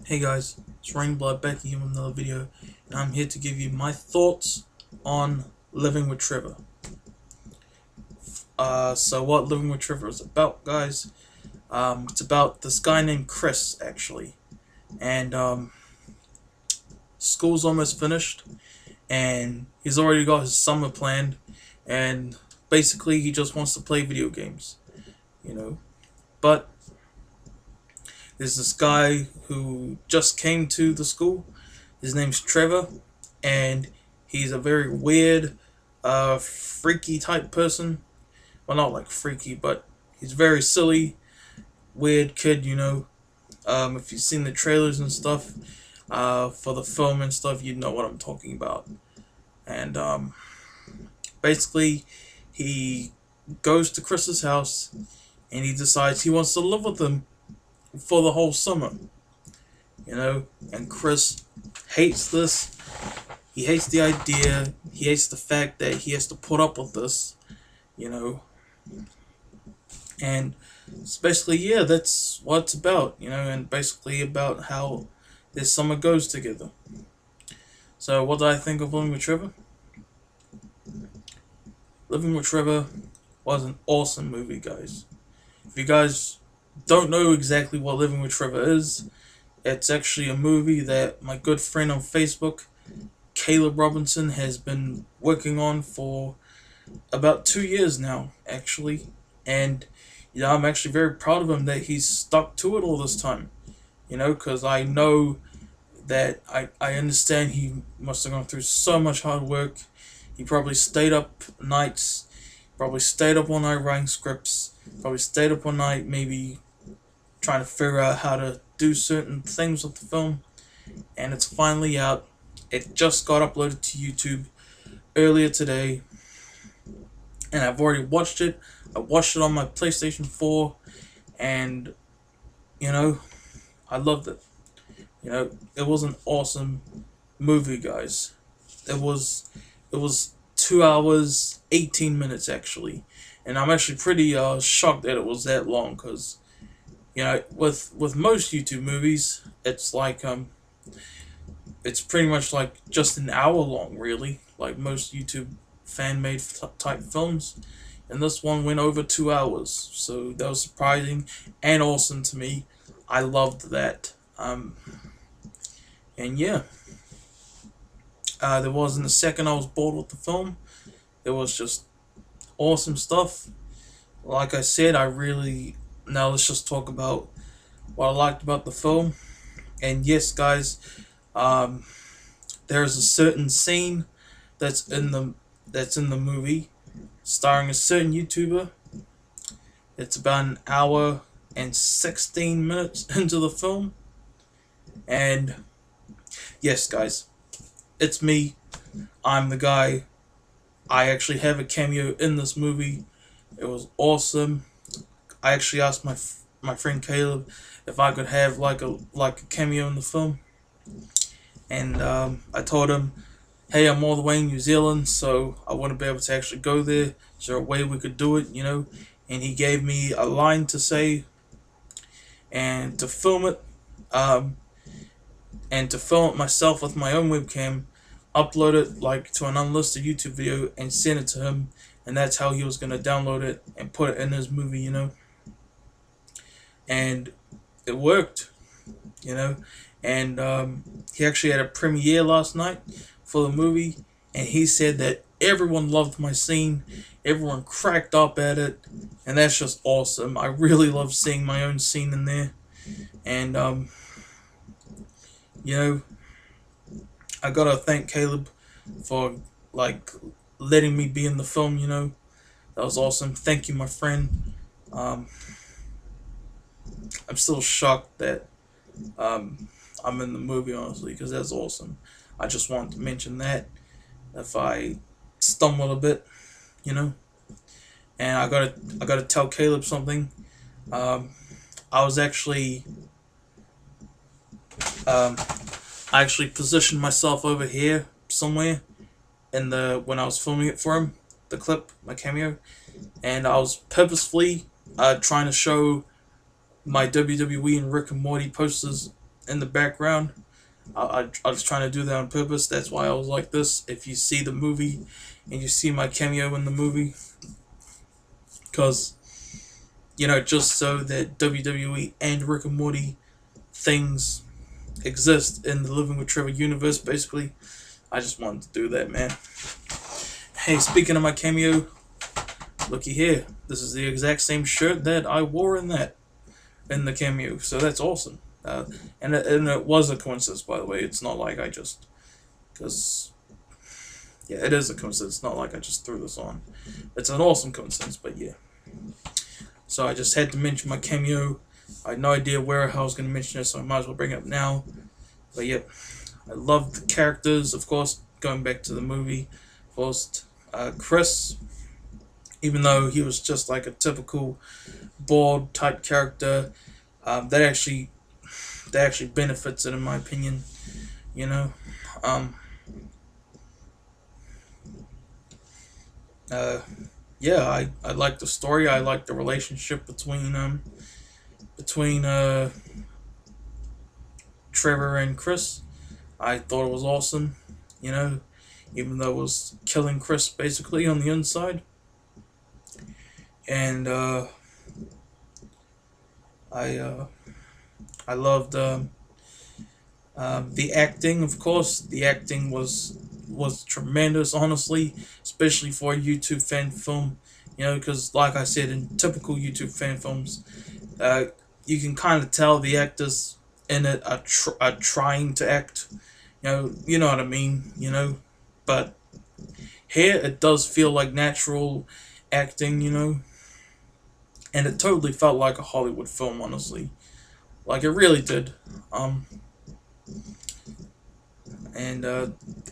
Hey guys, it's Rainblood back here with another video, and I'm here to give you my thoughts on Living with Trevor. So what Living with Trevor is about, guys? It's about this guy named Chris, actually, and school's almost finished, and he's already got his summer planned, and basically he just wants to play video games, you know. But there's this guy who just came to the school. His name's Trevor, and he's a very weird, freaky type person. Well, not like freaky, but he's very silly, weird kid. If you've seen the trailers and stuff for the film and stuff, you know what I'm talking about. And basically, he goes to Chris's house, and he decides he wants to live with him for the whole summer. And Chris hates this. He hates the idea. He hates the fact that he has to put up with this. And especially, yeah, that's what it's about, and basically about how this summer goes together. So, what did I think of Living with Trevor? Living with Trevor was an awesome movie, guys. If you guys don't know exactly what Living with Trevor is, it's actually a movie that my good friend on Facebook, Calob Robinson, has been working on for about 2 years now, actually. And I'm actually very proud of him that he's stuck to it all this time, because I know that I understand he must have gone through so much hard work. He probably stayed up nights, probably stayed up all night writing scripts, probably stayed up all night maybe trying to figure out how to do certain things with the film, and it's finally out. It just got uploaded to YouTube earlier today, and I've already watched it. I watched it on my PlayStation 4, and I loved it. It was an awesome movie, guys. It was 2 hours 18 minutes actually, and I'm actually pretty shocked that it was that long, because with most YouTube movies, it's like it's pretty much like just an hour long, really, like most YouTube fan made type films. And this one went over 2 hours, so that was surprising and awesome to me. I loved that. And yeah, there wasn't a second I was bored with the film. It was just awesome stuff. Like I said, now let's just talk about what I liked about the film. And yes, guys, um, there's a certain scene that's in the movie, starring a certain YouTuber. It's about an hour and 16 minutes into the film, and yes, guys, it's me. I'm the guy. I actually have a cameo in this movie. It was awesome. I actually asked my friend Caleb if I could have like a cameo in the film, and I told him, "Hey, I'm all the way in New Zealand, so I want to be able to actually go there. Is there a way we could do it?" And he gave me a line to say, and to film it, um, and to film it myself with my own webcam, upload it like to an unlisted YouTube video, and send it to him, and that's how he was gonna download it and put it in his movie. And it worked. And he actually had a premiere last night for the movie, and he said that everyone loved my scene, everyone cracked up at it, and that's just awesome. I really love seeing my own scene in there, and you know, I gotta thank Caleb for like letting me be in the film. That was awesome. Thank you, my friend. Um, I'm still shocked that I'm in the movie, honestly, because that's awesome. I just wanted to mention that if I stumble a bit, you know. And I gotta tell Caleb something. Um, I was actually um, I actually positioned myself over here somewhere in the when I was filming it for him, the clip, my cameo, and I was purposefully trying to show my WWE and Rick and Morty posters in the background. I was trying to do that on purpose. That's why I was like this. If you see the movie and you see my cameo in the movie, because just so that WWE and Rick and Morty things exist in the Living with Trevor universe, basically. I just wanted to do that, man. Hey, speaking of my cameo, looky here. This is the exact same shirt that I wore in the cameo. So that's awesome. And it was a coincidence, by the way. It's not like I just, because yeah, it is a coincidence. It's not like I just threw this on. It's an awesome coincidence, but yeah. So I just had to mention my cameo. I had no idea how I was going to mention it, so I might as well bring it up now. But yep, I love the characters, of course, going back to the movie. First, Chris, even though he was just like a typical bald type character, that actually benefits it, in my opinion. Yeah, I like the story. I like the relationship between Trevor and Chris. I thought it was awesome, even though it was killing Chris basically on the inside. And I loved the acting. Of course, the acting was tremendous, honestly, especially for a YouTube fan film. Because like I said, in typical YouTube fan films, you can kind of tell the actors in it are trying to act. You know what I mean. But here it does feel like natural acting. And it totally felt like a Hollywood film, honestly. Like, it really did. And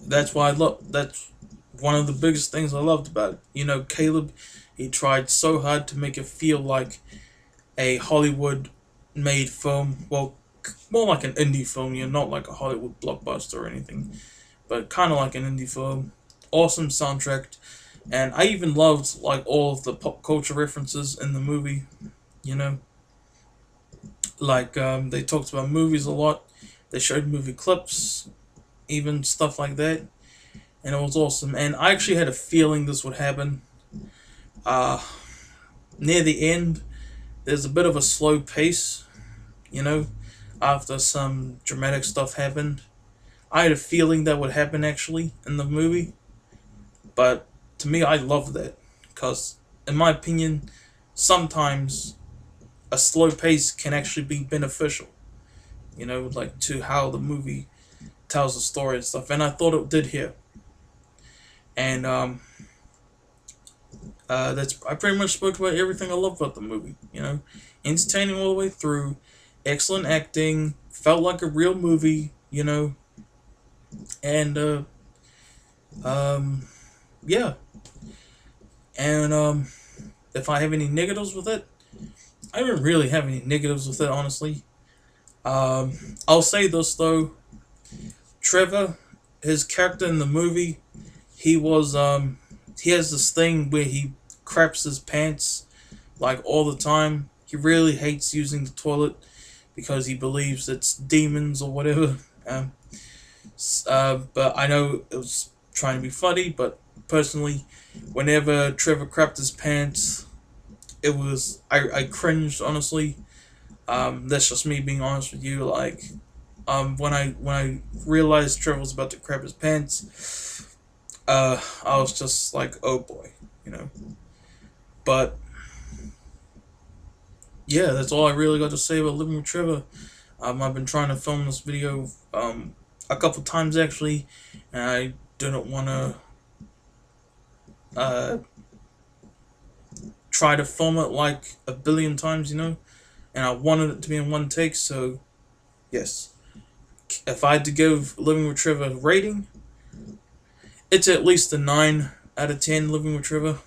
that's why that's one of the biggest things I loved about it. Calob, he tried so hard to make it feel like a Hollywood-made film. Well, more like an indie film, not like a Hollywood blockbuster or anything. But kind of like an indie film. Awesome soundtrack. And I even loved, like, all of the pop culture references in the movie, Like, they talked about movies a lot. They showed movie clips, even stuff like that. And it was awesome. And I actually had a feeling this would happen. Near the end, there's a bit of a slow pace, after some dramatic stuff happened. I had a feeling that would happen, actually, in the movie. But to me, I love that. Because, in my opinion, sometimes a slow pace can actually be beneficial. Like to how the movie tells the story and stuff. And I thought it did here. And I pretty much spoke about everything I love about the movie. Entertaining all the way through, excellent acting, felt like a real movie. And yeah. And if I have any negatives with it, I don't really have any negatives with it, honestly. I'll say this though. Trevor, his character in the movie, he has this thing where he craps his pants like all the time. He really hates using the toilet because he believes it's demons or whatever. But I know it was trying to be funny, but personally, whenever Trevor crapped his pants, I cringed, honestly. That's just me being honest with you. Like, when I realized Trevor was about to crap his pants, I was just like, oh boy, But yeah, that's all I really got to say about Living with Trevor. I've been trying to film this video a couple times actually, and I didn't want to try to film it like a billion times, and I wanted it to be in one take. So yes, if I had to give Living with Trevor a rating, it's at least a 9 out of 10. Living with Trevor,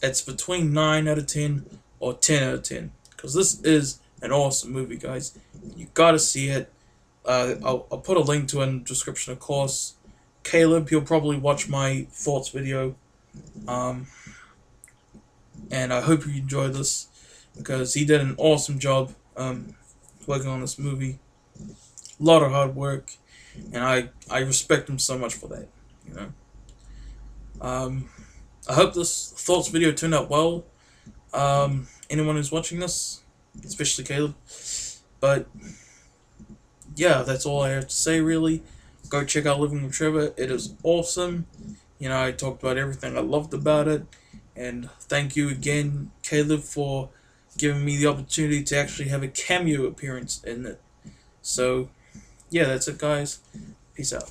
it's between 9 out of 10 or 10 out of 10, because this is an awesome movie, guys. You gotta see it. I'll put a link to it in the description, of course. Calob, he'll probably watch my thoughts video. And I hope you enjoyed this, because he did an awesome job working on this movie. a lot of hard work, and I respect him so much for that. You know. I hope this thoughts video turned out well. Anyone who's watching this, especially Caleb. But yeah, that's all I have to say really. Go check out Living with Trevor. It is awesome. You know, I talked about everything I loved about it. And thank you again, Caleb, for giving me the opportunity to actually have a cameo appearance in it. So, yeah, that's it, guys. Peace out.